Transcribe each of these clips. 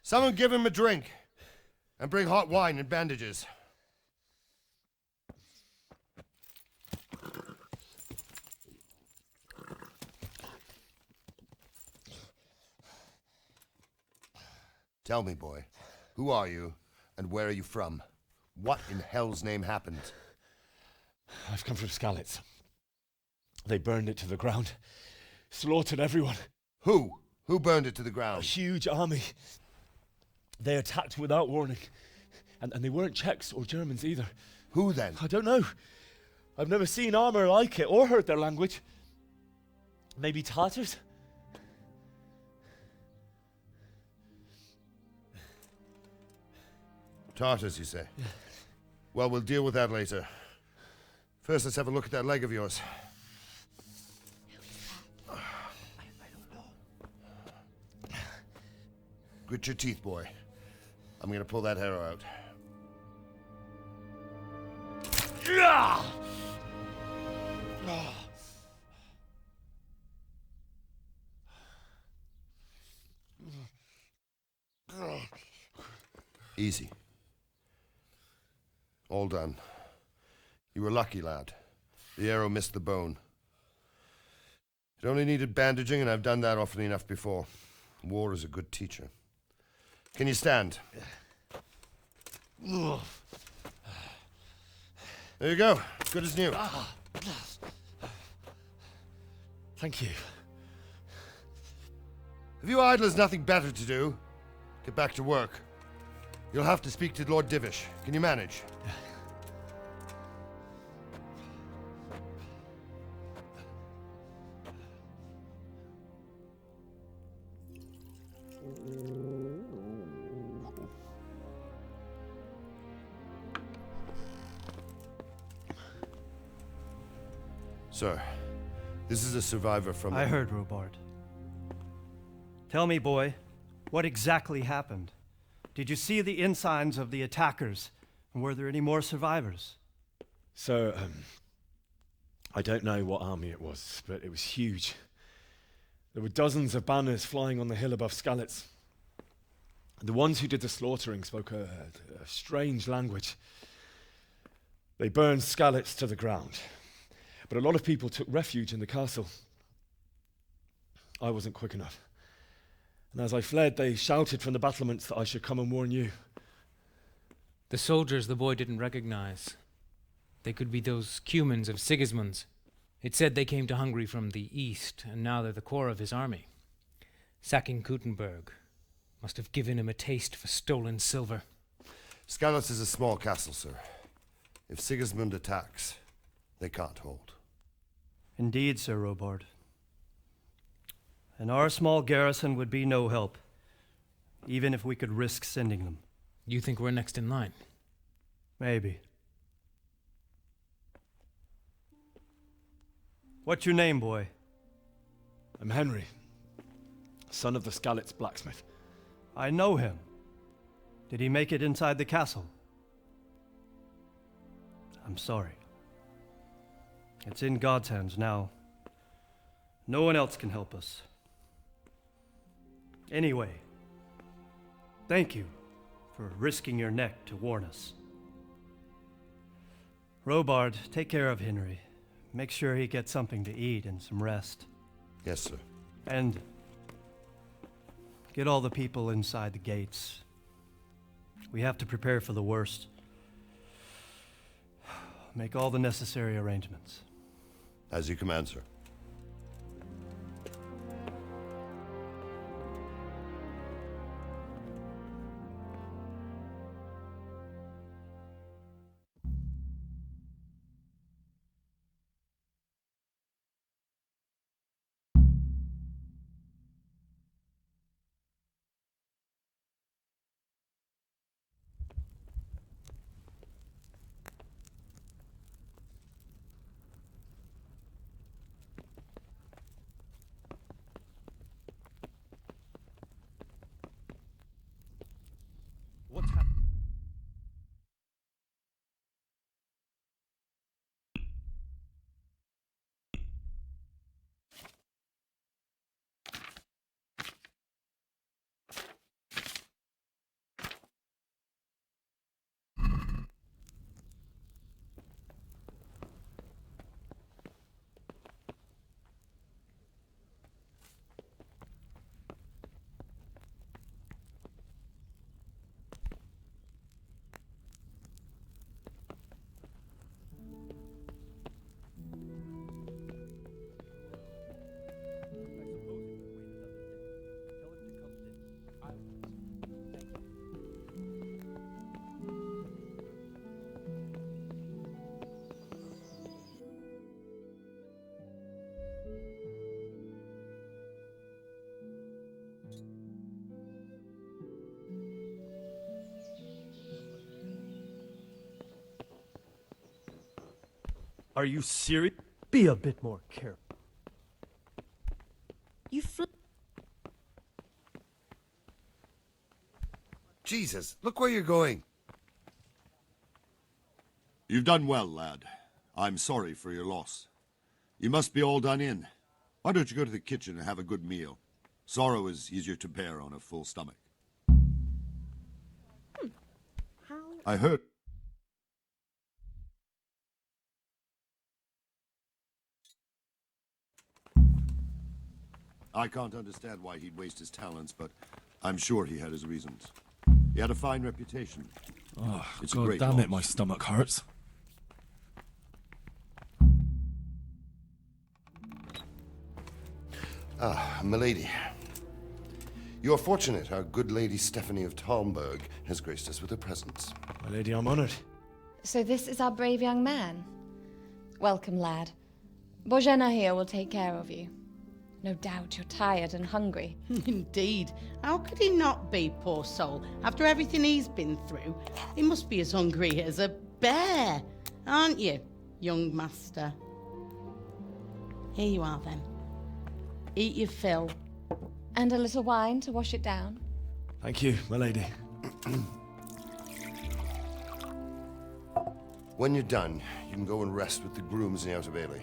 Someone give him a drink. And bring hot wine and bandages. Tell me, boy, who are you and where are you from? What in hell's name happened? I've come from Skalitz. They burned it to the ground. Slaughtered everyone. Who? Who burned it to the A ground? huge army. They attacked without warning. And they weren't Czechs or Germans either. Who then? I don't know. I've never seen armor like it or heard their language. Maybe Tatars? Tartars, you say? Yeah. Well, we'll deal with that later. First, let's have a look at that leg of yours. I don't know. Grit your teeth, boy. I'm gonna pull that arrow out. Easy. All done. You were lucky, lad. The arrow missed the bone. It only needed bandaging, and I've done that often enough before. War is a good teacher. Can you stand? There you go. Good as new. Thank you. If you idlers nothing better to do, get back to work. You'll have to speak to Lord Divish. Can you manage? Sir, this is a survivor from... I heard, Robard. Tell me, boy, what exactly happened? Did you see the ensigns of the attackers? And were there any more survivors? So, I don't know what army it was, but it was huge. There were dozens of banners flying on the hill above Skalitz. The ones who did the slaughtering spoke a strange language. They burned Skalitz to the ground. But a lot of people took refuge in the castle. I wasn't quick enough. And as I fled, they shouted from the battlements that I should come and warn you. The soldiers the boy didn't recognize. They could be those Cumans of Sigismund's. It said they came to Hungary from the east, and now they're the core of his army. Sacking Kuttenberg must have given him a taste for stolen silver. Skalitz is a small castle, sir. If Sigismund attacks, they can't hold. Indeed, Sir Robard. And our small garrison would be no help, even if we could risk sending them. You think we're next in line? Maybe. What's your name, boy? I'm Henry, son of the Skalitz blacksmith. I know him. Did he make it inside the castle? I'm sorry. It's in God's hands now. No one else can help us. Anyway, thank you for risking your neck to warn us. Robard, take care of Henry. Make sure he gets something to eat and some rest. Yes, sir. And get all the people inside the gates. We have to prepare for the worst. Make all the necessary arrangements. As you command, sir. Are you serious? Be a bit more careful. Jesus, look where you're going. You've done well, lad. I'm sorry for your loss. You must be all done in. Why don't you go to the kitchen and have a good meal? Sorrow is easier to bear on a full stomach. I heard... I can't understand why he'd waste his talents, but I'm sure he had his reasons. He had a fine reputation. Oh, It's a God great damn loss. it, my stomach hurts. Ah, milady. You are fortunate our good lady Stephanie of Talmberg has graced us with her presence. My lady, I'm honored. So this is our brave young man. Welcome, lad. Bojena here will take care of you. No doubt you're tired and hungry. Indeed. How could he not be, poor soul? After everything he's been through, he must be as hungry as a bear, aren't you, young master? Here you are, then. Eat your fill. And a little wine to wash it down. Thank you, my lady. When you're done, you can go and rest with the grooms in the Outer Bailey.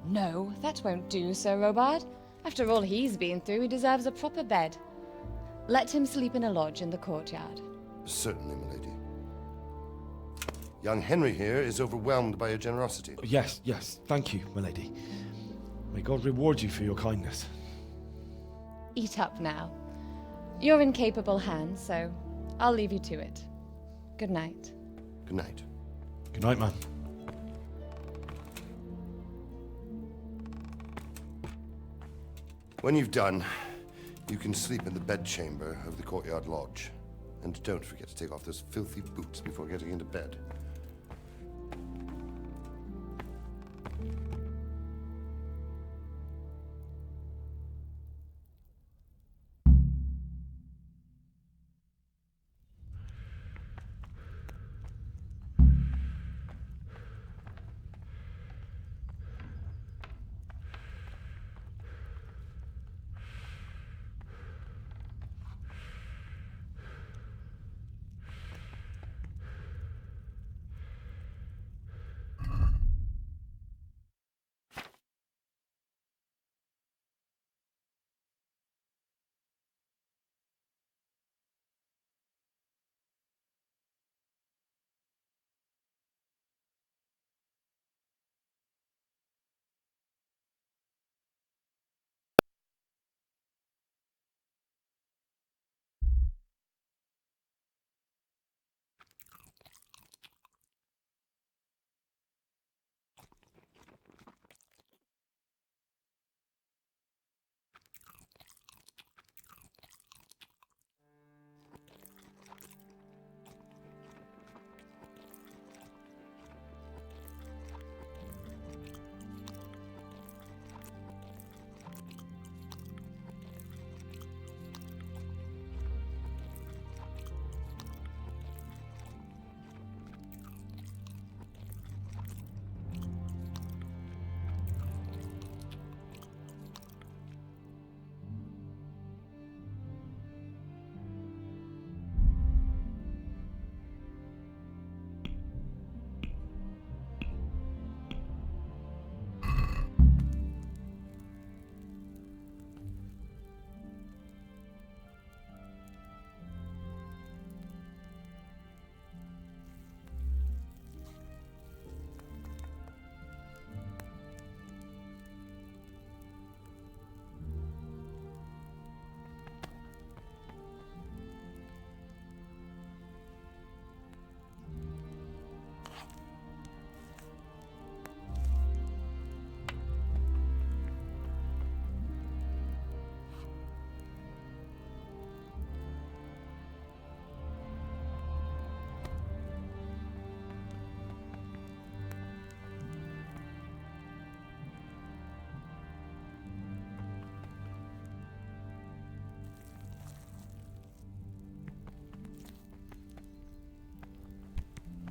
No, that won't do, Sir Robard. After all he's been through, he deserves a proper bed. Let him sleep in a lodge in the courtyard. Certainly, milady. Young Henry here is overwhelmed by your generosity. Yes, yes, thank you, my lady. May God reward you for your kindness. Eat up now. You're in capable hands, so I'll leave you to it. Good night. Good night. Good night, man. When you've done, you can sleep in the bedchamber of the courtyard lodge. And don't forget to take off those filthy boots before getting into bed.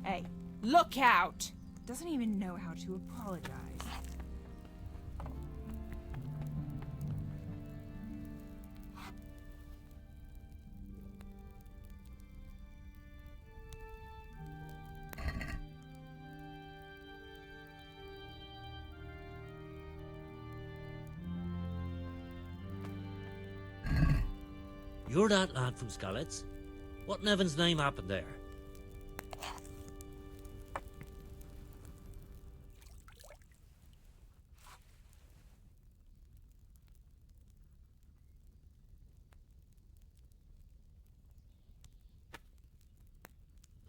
Hey, look out! doesn't even know how to apologize. You're that lad from Skalitz? What in heaven's name happened there?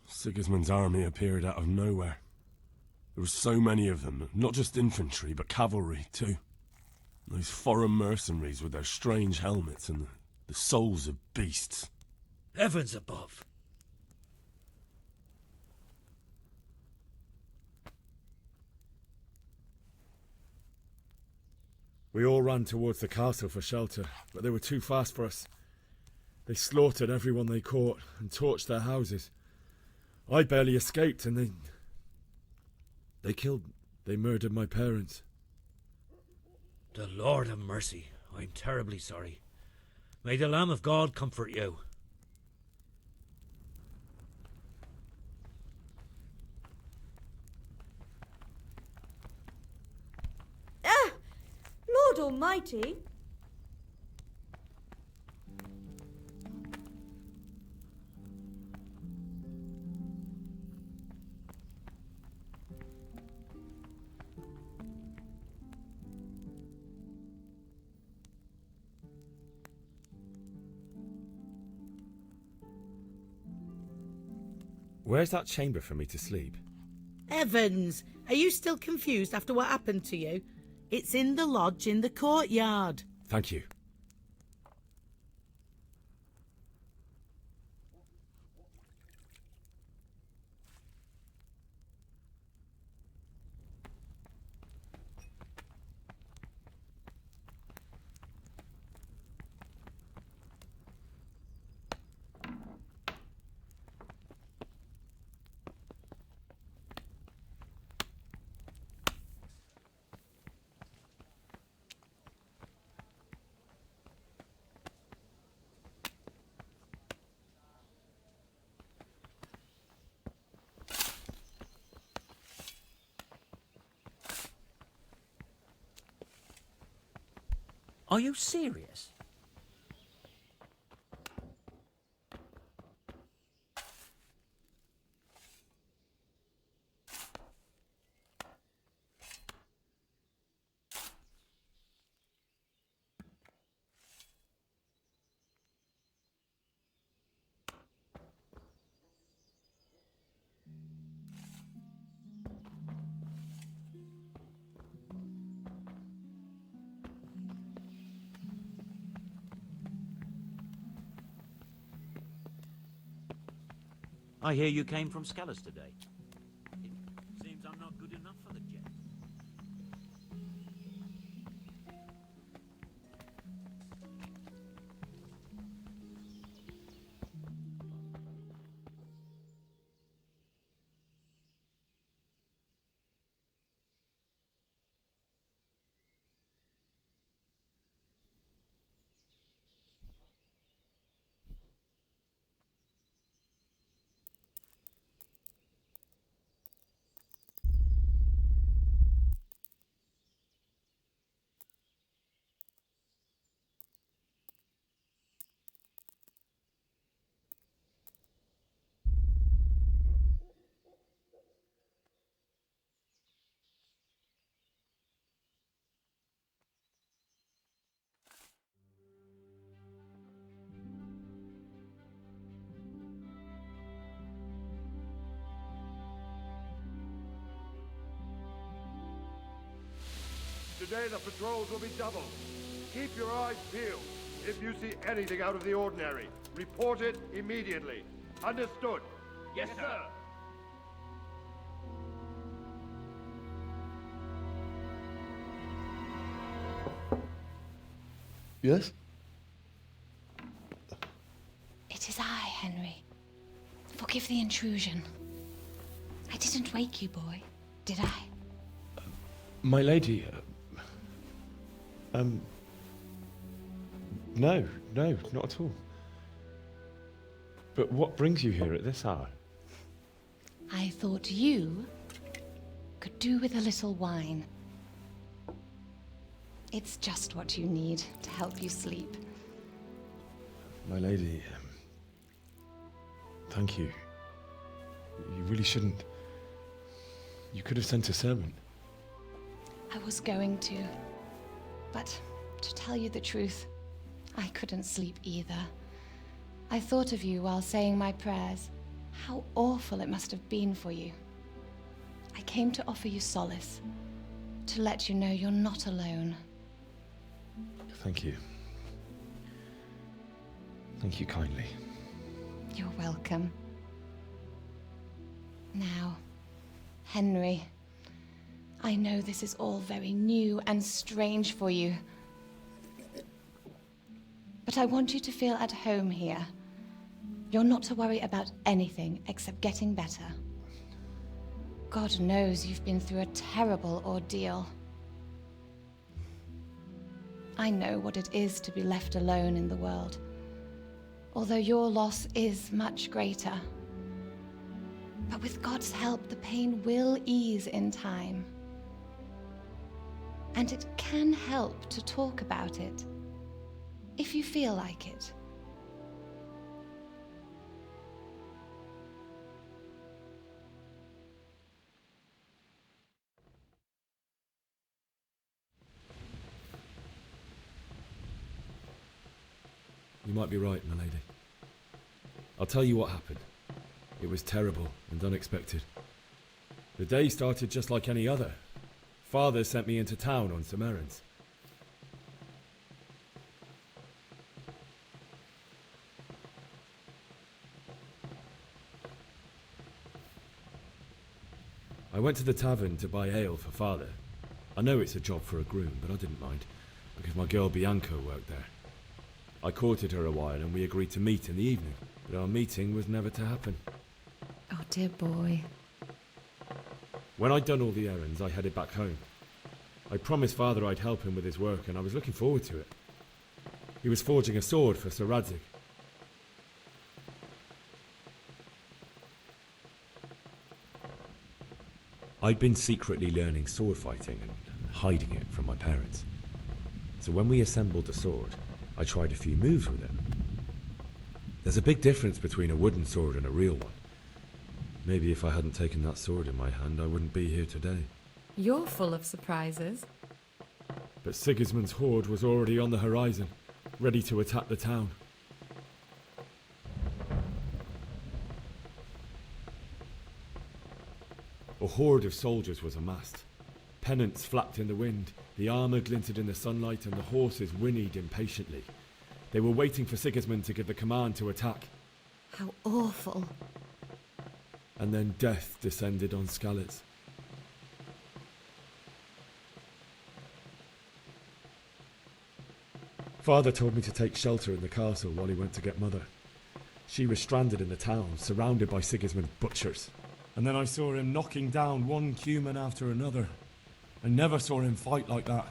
Sigismund's army appeared out of nowhere. There were so many of them, not just infantry, but cavalry, too. Those foreign mercenaries with their strange helmets and the souls of beasts. Heavens above! We all ran towards the castle for shelter, but they were too fast for us. They slaughtered everyone they caught and torched their houses. I barely escaped, and they murdered my parents. The Lord have mercy. I'm terribly sorry. May the Lamb of God comfort you. Ah! Lord Almighty! Where's that chamber for me to sleep? Evans, are you still confused after what happened to you? It's in the lodge in the courtyard. Thank you. Are you serious? I hear you came from Skalitz today. It seems I'm not good enough for the jet. Today the patrols will be doubled. Keep your eyes peeled. If you see anything out of the ordinary, report it immediately. Understood? Yes, sir. Yes? It is I, Henry. Forgive the intrusion. I didn't wake you, boy. Did I? My lady, no, not at all. But what brings you here at this hour? I thought you could do with a little wine. It's just what you need to help you sleep. My lady, thank you. You really shouldn't. You could have sent a servant. I was going to. But to tell you the truth, I couldn't sleep either. I thought of you while saying my prayers. How awful it must have been for you. I came to offer you solace, to let you know you're not alone. Thank you. Thank you kindly. You're welcome. Now, Henry, I know this is all very new and strange for you, but I want you to feel at home here. You're not to worry about anything except getting better. God knows you've been through a terrible ordeal. I know what it is to be left alone in the world, although your loss is much greater. But with God's help, the pain will ease in time. And it can help to talk about it, if you feel like it. You might be right, my lady. I'll tell you what happened. It was terrible and unexpected. The day started just like any other. Father sent me into town on some errands. I went to the tavern to buy ale for Father. I know it's a job for a groom, but I didn't mind, because my girl Bianca worked there. I courted her a while and we agreed to meet in the evening, but our meeting was never to happen. Oh, dear boy. When I'd done all the errands, I headed back home. I promised Father I'd help him with his work, and I was looking forward to it. He was forging a sword for Sir Radzig. I'd been secretly learning sword fighting and hiding it from my parents. So when we assembled the sword, I tried a few moves with it. There's a big difference between a wooden sword and a real one. Maybe if I hadn't taken that sword in my hand, I wouldn't be here today. You're full of surprises. But Sigismund's horde was already on the horizon, ready to attack the town. A horde of soldiers was amassed. Pennants flapped in the wind, the armour glinted in the sunlight, and the horses whinnied impatiently. They were waiting for Sigismund to give the command to attack. How awful. And then death descended on Skalitz. Father told me to take shelter in the castle while he went to get Mother. She was stranded in the town, surrounded by Sigismund's butchers. And then I saw him knocking down one Cuman after another. I never saw him fight like that.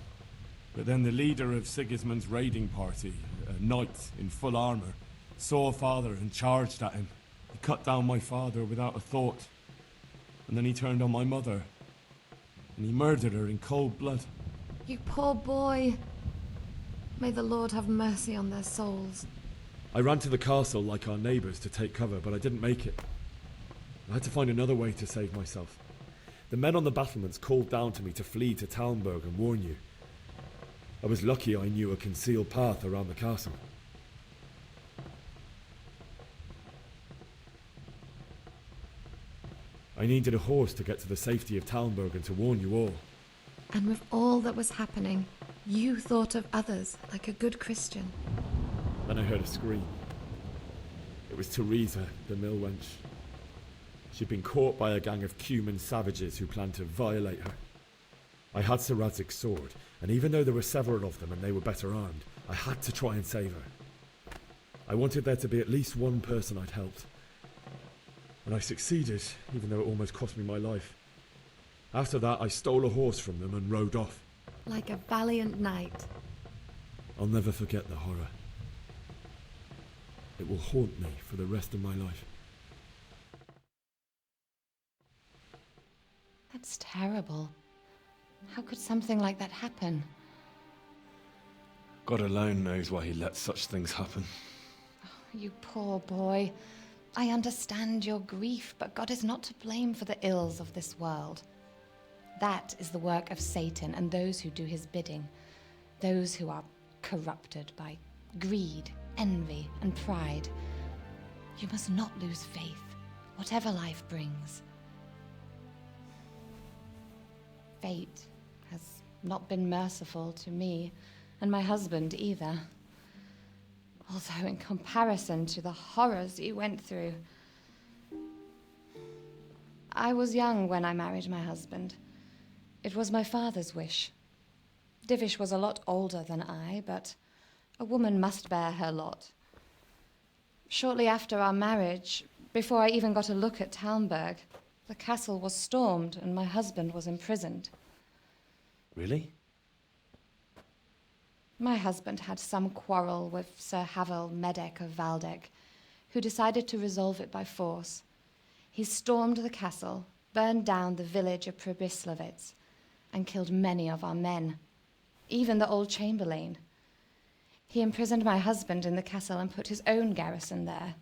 But then the leader of Sigismund's raiding party, a knight in full armour, saw Father and charged at him. He cut down my father without a thought. And then he turned on my mother. And he murdered her in cold blood. You poor boy. May the Lord have mercy on their souls. I ran to the castle like our neighbours to take cover, but I didn't make it. I had to find another way to save myself. The men on the battlements called down to me to flee to Talmberg and warn you. I was lucky I knew a concealed path around the castle. I needed a horse to get to the safety of Talmberg and to warn you all. And with all that was happening, you thought of others like a good Christian. Then I heard a scream. It was Teresa, the mill wench. She'd been caught by a gang of Cuman savages who planned to violate her. I had Sir Radzig's sword, and even though there were several of them and they were better armed, I had to try and save her. I wanted there to be at least one person I'd helped. And I succeeded, even though it almost cost me my life. After that, I stole a horse from them and rode off. Like a valiant knight. I'll never forget the horror. It will haunt me for the rest of my life. That's terrible. How could something like that happen? God alone knows why he lets such things happen. You poor boy. I understand your grief, but God is not to blame for the ills of this world. That is the work of Satan and those who do his bidding. Those who are corrupted by greed, envy, and pride. You must not lose faith, whatever life brings. Fate has not been merciful to me, and my husband either. Although in comparison to the horrors he went through. I was young when I married my husband. It was my father's wish. Divish was a lot older than I, but a woman must bear her lot. Shortly after our marriage, before I even got a look at Talmberg, the castle was stormed and my husband was imprisoned. Really? My husband had some quarrel with Sir Havel Medek of Valdek, who decided to resolve it by force. He stormed the castle, burned down the village of Pribyslavitz, and killed many of our men, even the old chamberlain. He imprisoned my husband in the castle and put his own garrison there.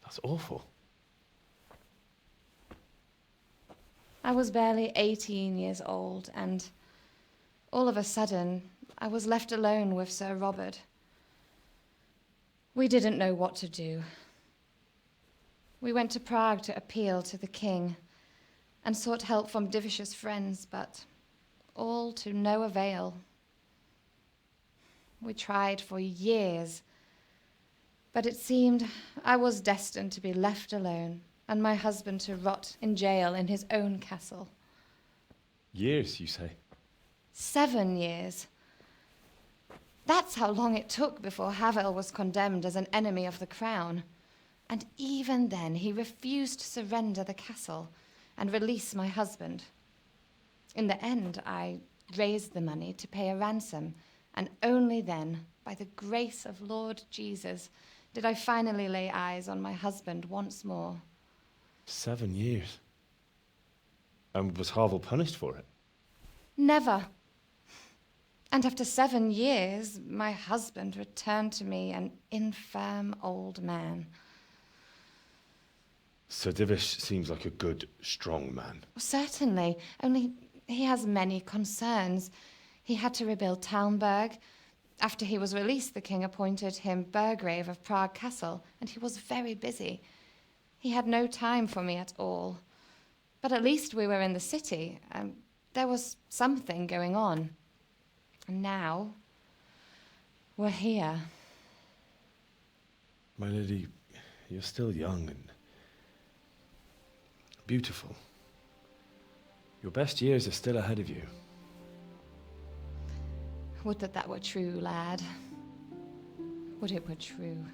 That's awful. I was barely 18 years old, and all of a sudden, I was left alone with Sir Robert. We didn't know what to do. We went to Prague to appeal to the king and sought help from Divish's friends, but all to no avail. We tried for years, but it seemed I was destined to be left alone and my husband to rot in jail in his own castle. Years, you say? 7 years. That's how long it took before Havel was condemned as an enemy of the crown. And even then, he refused to surrender the castle and release my husband. In the end, I raised the money to pay a ransom, and only then, by the grace of Lord Jesus, did I finally lay eyes on my husband once more. 7 years? And was Havel punished for it? Never. And after 7 years, my husband returned to me an infirm old man. Sir Divish seems like a good, strong man. Certainly, only he has many concerns. He had to rebuild Talmberg. After he was released, the king appointed him Burgrave of Prague Castle, and he was very busy. He had no time for me at all. But at least we were in the city, and there was something going on. And now, we're here. My lady, you're still young and beautiful. Your best years are still ahead of you. Would that that were true, lad. Would it were true.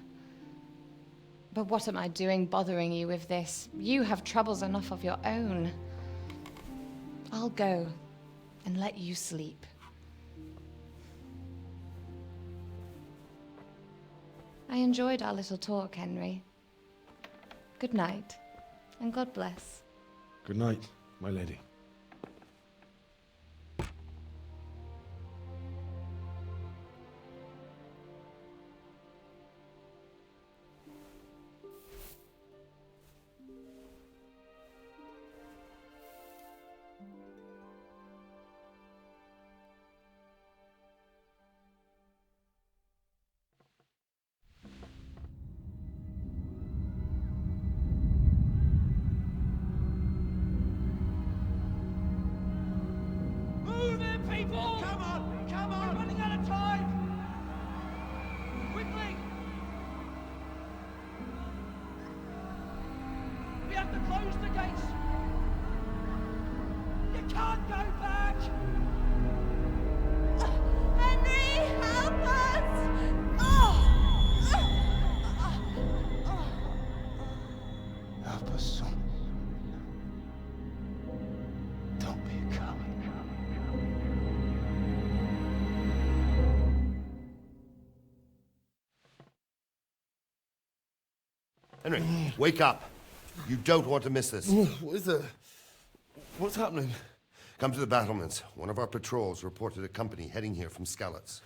But what am I doing bothering you with this? You have troubles enough of your own. I'll go and let you sleep. I enjoyed our little talk, Henry. Good night, and God bless. Good night, my lady. Henry, wake up. You don't want to miss this. What is it? What's happening? Come to the battlements. One of our patrols reported a company heading here from Skalitz.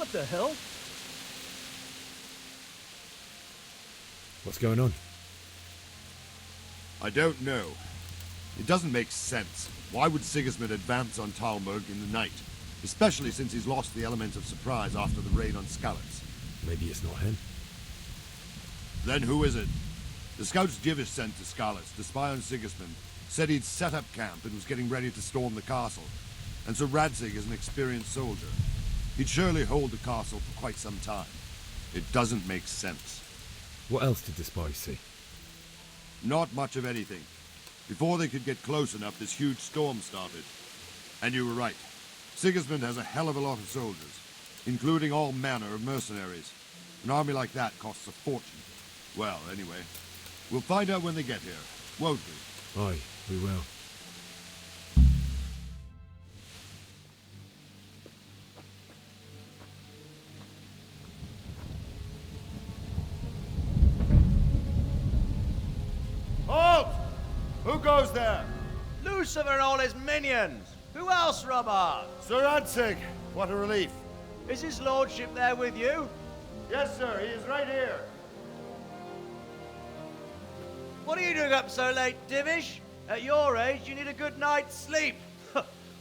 What the hell? What's going on? I don't know. It doesn't make sense. Why would Sigismund advance on Talmberg in the night? Especially since he's lost the element of surprise after the raid on Skalitz. Maybe it's not him. Then who is it? The scouts GeForce sent to Skalitz to spy on Sigismund said he'd set up camp and was getting ready to storm the castle. And so Radzig is an experienced soldier. He'd surely hold the castle for quite some time. It doesn't make sense. What else did the spies see? Not much of anything. Before they could get close enough, this huge storm started. And you were right. Sigismund has a hell of a lot of soldiers, including all manner of mercenaries. An army like that costs a fortune. Well, anyway, we'll find out when they get here, won't we? Aye, we will. Halt! Who goes there? Lucifer and all his minions. Who else, Robert? Sir Radzig. What a relief. Is his lordship there with you? Yes, sir. He is right here. What are you doing up so late, Divish? At your age, you need a good night's sleep.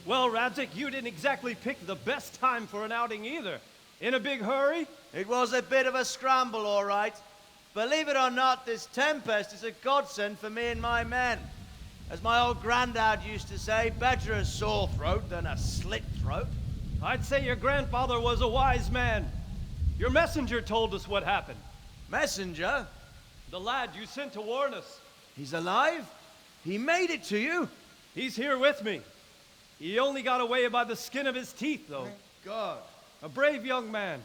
Well, Radzig, you didn't exactly pick the best time for an outing either. In a big hurry? It was a bit of a scramble, all right. Believe it or not, this tempest is a godsend for me and my men. As my old granddad used to say, better a sore throat than a slit throat. I'd say your grandfather was a wise man. Your messenger told us what happened. Messenger? The lad you sent to warn us. He's alive? He made it to you? He's here with me. He only got away by the skin of his teeth, though. Thank God. A brave young man.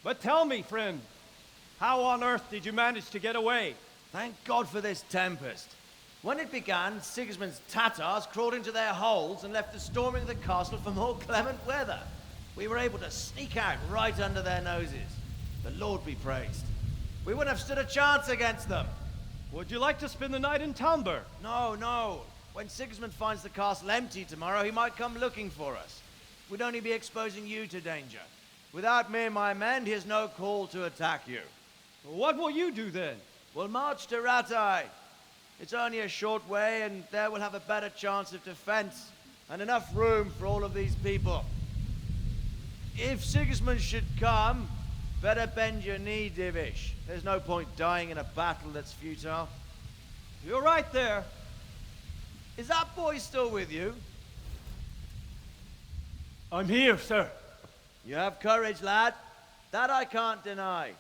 But tell me, friend, how on earth did you manage to get away? Thank God for this tempest. When it began, Sigismund's Tatars crawled into their holes and left the storming of the castle for more clement weather. We were able to sneak out right under their noses. The Lord be praised. We wouldn't have stood a chance against them. Would you like to spend the night in Talmberg? No, no. When Sigismund finds the castle empty tomorrow, he might come looking for us. We'd only be exposing you to danger. Without me and my men, he has no call to attack you. What will you do then? We'll march to Ratai. It's only a short way, and there we'll have a better chance of defense and enough room for all of these people. If Sigismund should come, better bend your knee, Divish. There's no point dying in a battle that's futile. You're right there. Is that boy still with you? I'm here, sir. You have courage, lad. That I can't deny.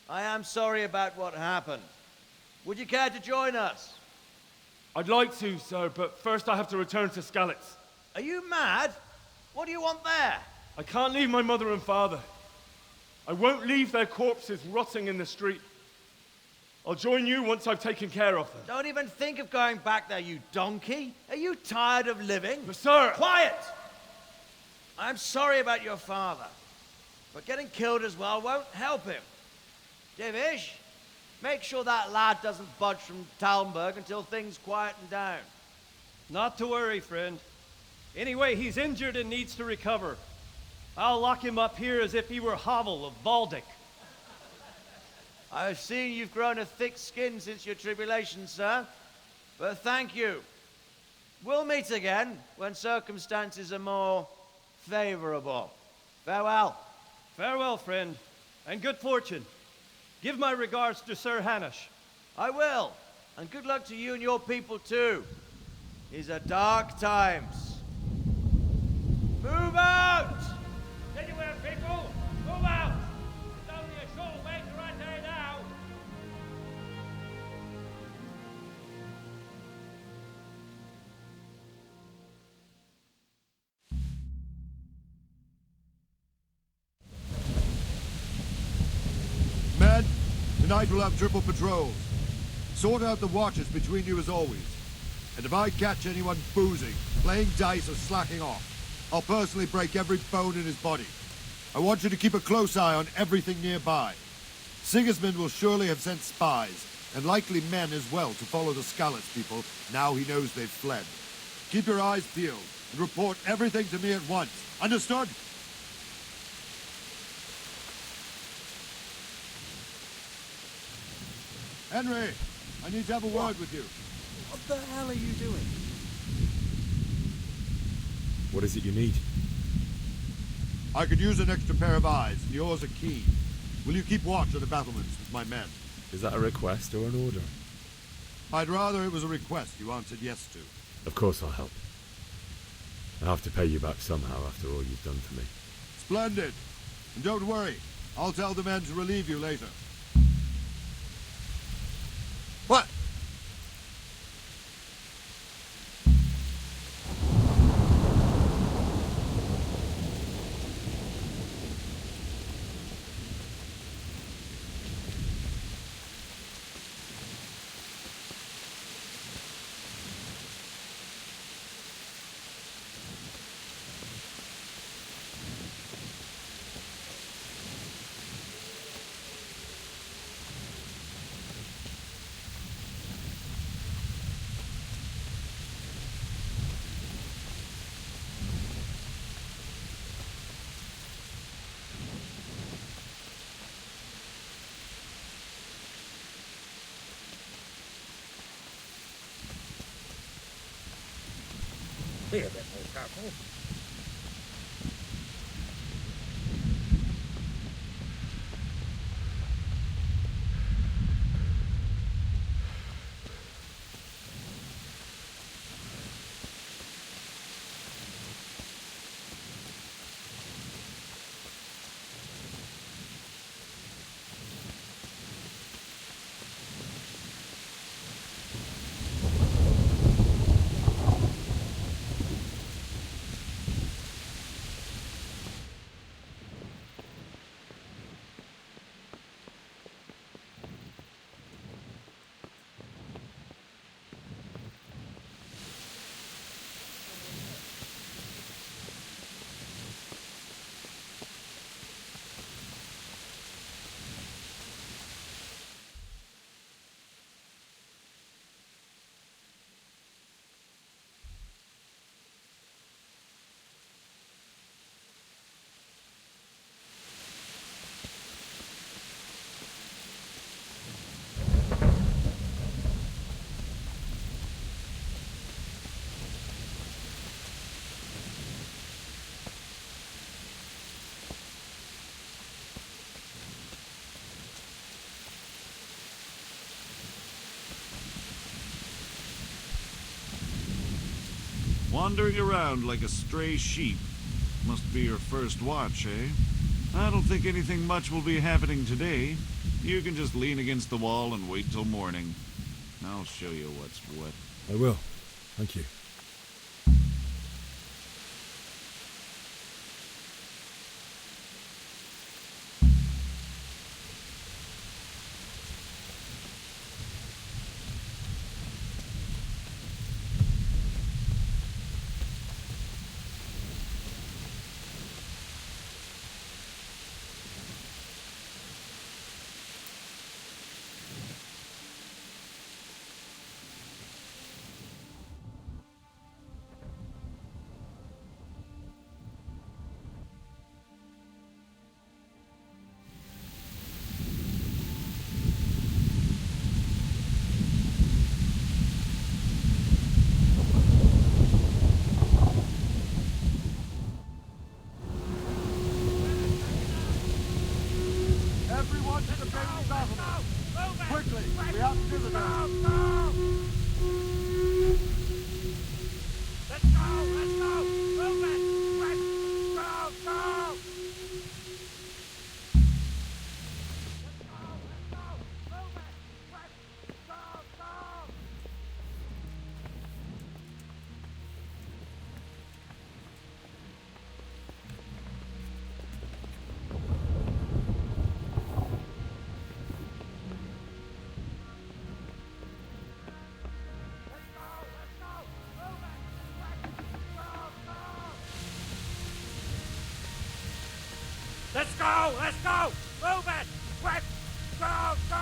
I am sorry about what happened. Would you care to join us? I'd like to, sir, but first I have to return to Skalitz. Are you mad? What do you want there? I can't leave my mother and father. I won't leave their corpses rotting in the street. I'll join you once I've taken care of them. Don't even think of going back there, you donkey. Are you tired of living? But sir... Quiet! I'm sorry about your father, but getting killed as well won't help him. Divish, make sure that lad doesn't budge from Talmberg until things quieten down. Not to worry, friend. Anyway, he's injured and needs to recover. I'll lock him up here as if he were Havel of Valdic. I've seen you've grown a thick skin since your tribulation, sir. But thank you. We'll meet again when circumstances are more favorable. Farewell. Farewell, friend, and good fortune. Give my regards to Sir Hanush. I will. And good luck to you and your people, too. These are dark times. Move out! Anywhere, people! Move out! It's only a short way to right there now. Men, tonight we'll have triple patrols. Sort out the watches between you as always. And if I catch anyone boozing, playing dice or slacking off, I'll personally break every bone in his body. I want you to keep a close eye on everything nearby. Sigismund will surely have sent spies, and likely men as well, to follow the Skalitz people now he knows they've fled. Keep your eyes peeled, and report everything to me at once. Understood? Henry, I need to have a word with you. What the hell are you doing? What is it you need? I could use an extra pair of eyes, and yours are keen. Will you keep watch on the battlements with my men? Is that a request or an order? I'd rather it was a request you answered yes to. Of course I'll help. I have to pay you back somehow after all you've done for me. Splendid. And don't worry, I'll tell the men to relieve you later. What? Be a bit more careful. Wandering around like a stray sheep. Must be your first watch, eh? I don't think anything much will be happening today. You can just lean against the wall and wait till morning. I'll show you what's what. I will. Thank you. Everyone to the main battlement! Quickly, we have to do the best. Let's go! Let's go! Move it! Quick! Go! Go! Let's go! Let's go! Move it! Quick! Go! Go!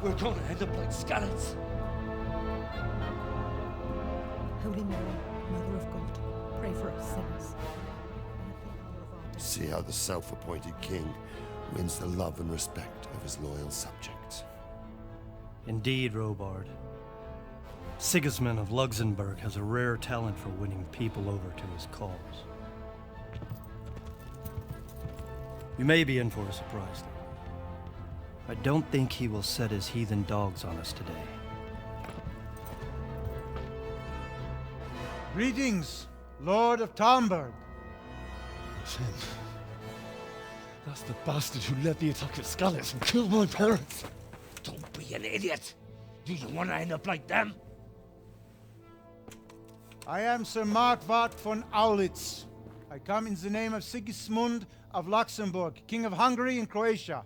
We're gonna end up like Skallets. Holy Mary, Mother of God, pray for us sinners. See how the self-appointed king wins the love and respect of his loyal subjects. Indeed, Robard. Sigismund of Luxembourg has a rare talent for winning people over to his cause. You may be in for a surprise, though. I don't think he will set his heathen dogs on us today. Greetings, Lord of Talmberg. Finn. That's the bastard who led the attack at Skallets and killed my parents. Don't be an idiot. Do you want to end up like them? I am Sir Markwart von Aulitz. I come in the name of Sigismund of Luxembourg, King of Hungary and Croatia,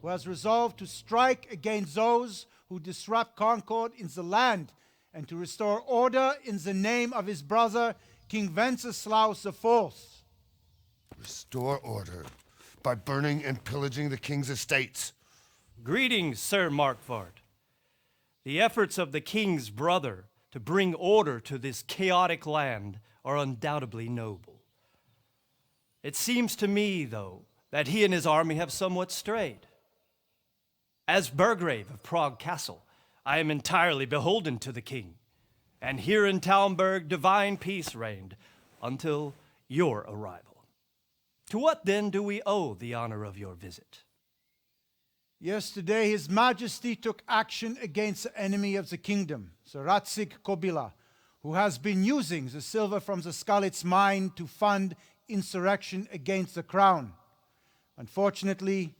who has resolved to strike against those who disrupt concord in the land and to restore order in the name of his brother, King Wenceslaus IV. Restore order by burning and pillaging the king's estates. Greetings, Sir Markwart. The efforts of the king's brother to bring order to this chaotic land are undoubtedly noble. It seems to me, though, that he and his army have somewhat strayed. As Burgrave of Prague Castle, I am entirely beholden to the king, and here in Talmberg divine peace reigned until your arrival. To what then do we owe the honor of your visit? Yesterday, His Majesty took action against the enemy of the kingdom, Sir Radzig Kobyla, who has been using the silver from the Skalitz mine to fund insurrection against the crown. Unfortunately,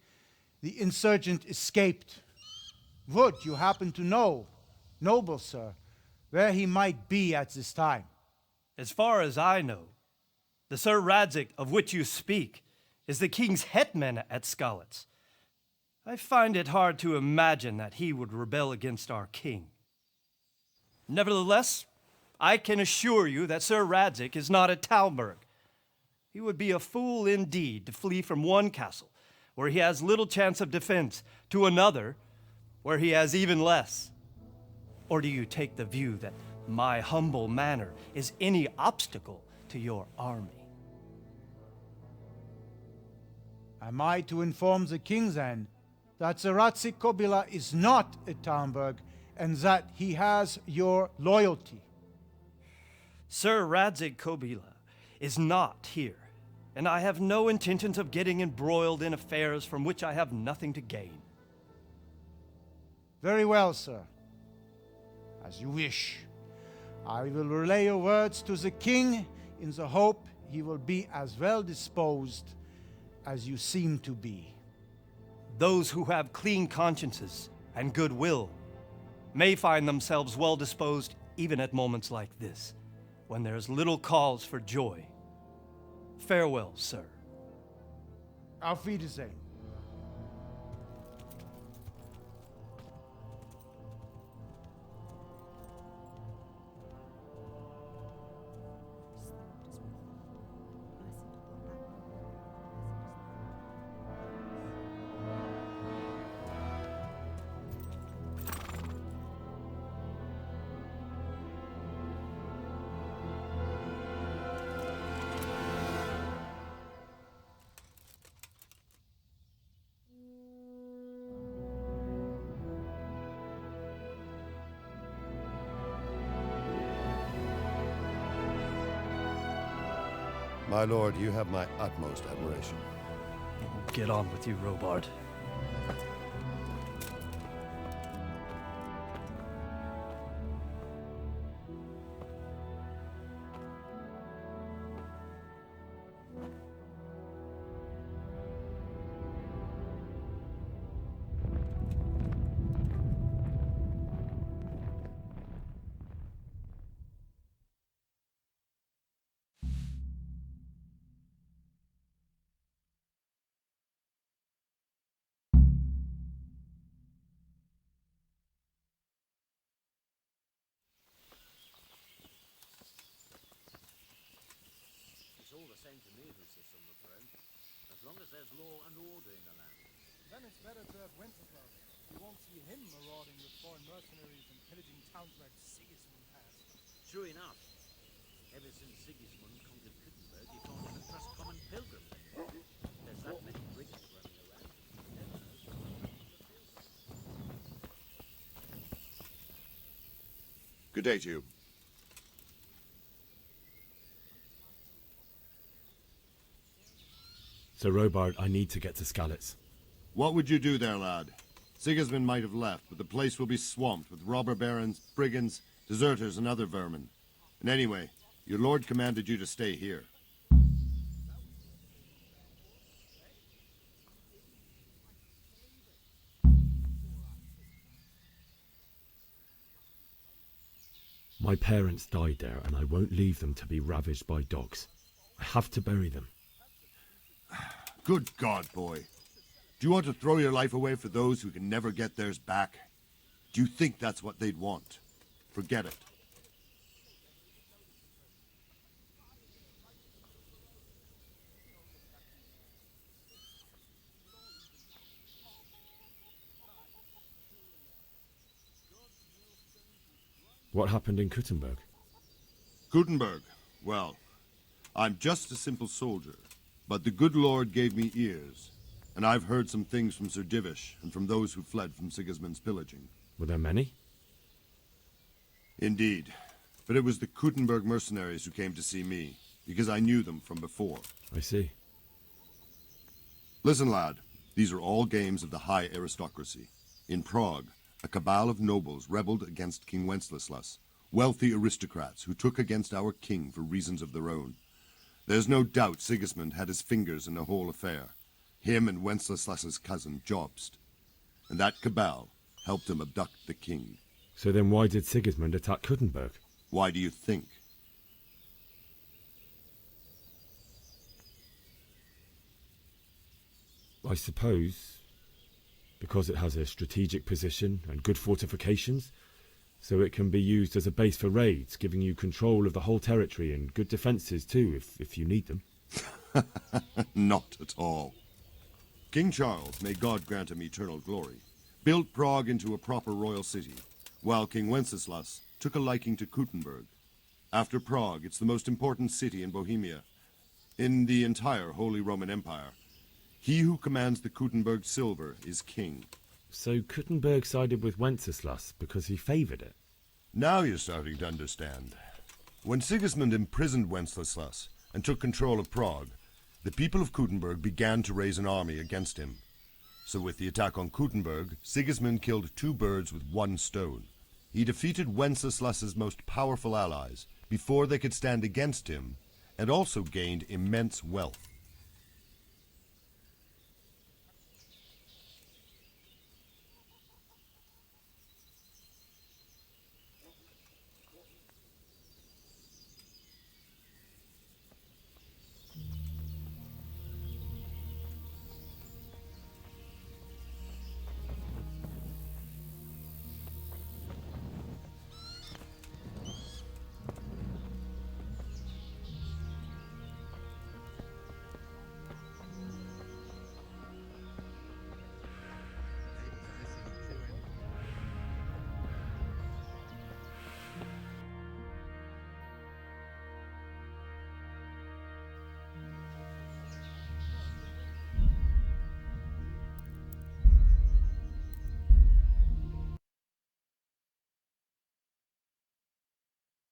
the insurgent escaped. Would you happen to know, noble sir, where he might be at this time? As far as I know, the Sir Radzig of which you speak is the king's hetman at Skalitz. I find it hard to imagine that he would rebel against our king. Nevertheless, I can assure you that Sir Radzig is not at Talmberg. He would be a fool indeed to flee from one castle, where he has little chance of defense, to another, where he has even less. Or do you take the view that my humble manner is any obstacle to your army? Am I to inform the king then that Sir Radzig Kobyla is not at Talmberg and that he has your loyalty? Sir Radzig Kobyla is not here, and I have no intentions of getting embroiled in affairs from which I have nothing to gain. Very well, sir. As you wish. I will relay your words to the king in the hope he will be as well disposed as you seem to be. Those who have clean consciences and goodwill may find themselves well disposed even at moments like this, when there is little cause for joy. Farewell, sir. Auf Wiedersehen. My lord, you have my utmost admiration. Get on with you, Robard. It's all the same to me who sits on the throne, as long as there's law and order in the land. Then it's better to have Wenceslaus. You won't see him marauding with foreign mercenaries and pillaging towns like Sigismund has. True enough. Ever since Sigismund conquered Wittenberg, you can't even trust common pilgrims anymore. There's that many brigands running around. Never knows what will happen in the field. Good day to you. Sir Robard, I need to get to Skalitz. What would you do there, lad? Sigismund might have left, but the place will be swamped with robber barons, brigands, deserters, and other vermin. And anyway, your lord commanded you to stay here. My parents died there, and I won't leave them to be ravaged by dogs. I have to bury them. Good God, boy. Do you want to throw your life away for those who can never get theirs back? Do you think that's what they'd want? Forget it. What happened in Kuttenberg? Gutenberg. Well, I'm just a simple soldier, but the good Lord gave me ears, and I've heard some things from Sir Divish and from those who fled from Sigismund's pillaging. Were there many? Indeed, but it was the Kuttenberg mercenaries who came to see me, because I knew them from before. I see. Listen, lad, these are all games of the high aristocracy. In Prague, a cabal of nobles rebelled against King Wenceslas, wealthy aristocrats who took against our king for reasons of their own. There's no doubt Sigismund had his fingers in the whole affair. Him and Wenceslas's cousin, Jobst. And that cabal helped him abduct the king. So then why did Sigismund attack Kuttenberg? Why do you think? I suppose because it has a strategic position and good fortifications, so it can be used as a base for raids, giving you control of the whole territory and good defences too, if you need them. Not at all. King Charles, may God grant him eternal glory, built Prague into a proper royal city, while King Wenceslas took a liking to Kuttenberg. After Prague, it's the most important city in Bohemia, in the entire Holy Roman Empire. He who commands the Kuttenberg silver is king. So Kuttenberg sided with Wenceslas because he favoured it? Now you're starting to understand. When Sigismund imprisoned Wenceslas and took control of Prague, the people of Kuttenberg began to raise an army against him. So with the attack on Kuttenberg, Sigismund killed two birds with one stone. He defeated Wenceslas's most powerful allies before they could stand against him, and also gained immense wealth.